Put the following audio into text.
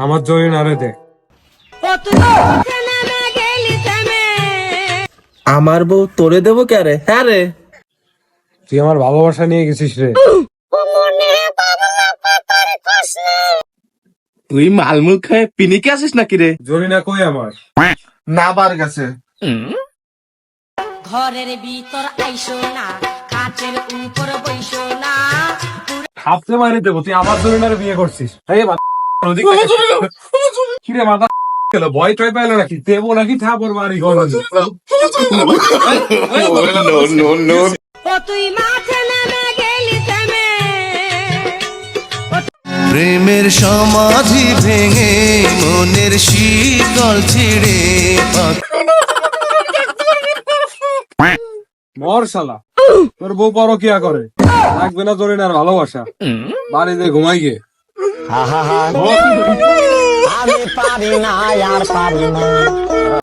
আমার জরি না রে দে। আমার বউ তোরে দেবো কে রে? হ্যাঁ রে, তুই আমার ভালোবাসা নিয়ে গেছিস রে। তুই মালমুল খায় পিনিকে আসিস নাকি রে? জরি না কই আমার? না বার গেছে। ঘরের ভিতর আইসো না, কাঠের উপর বইসো না। হাফতে মারি দেবো, তুই আমার জরি না বিয়ে করছিস। কিরে মাথা গেল, ভয় টয় পাইলো নাকি? দেবো নাকি থাপর বাড়ি ঘর? ও তুই মাঠে নেমে গেলি থেমে। প্রেমের সমাধি ভেঙে মনের শীতল ছিড়ে মর শালা, তোর বউ পরকিয়া করে, লাগবে না জরিনার ভালোবাসা। বাড়িতে ঘুমাই গে। আমি পারি না আর পারি না।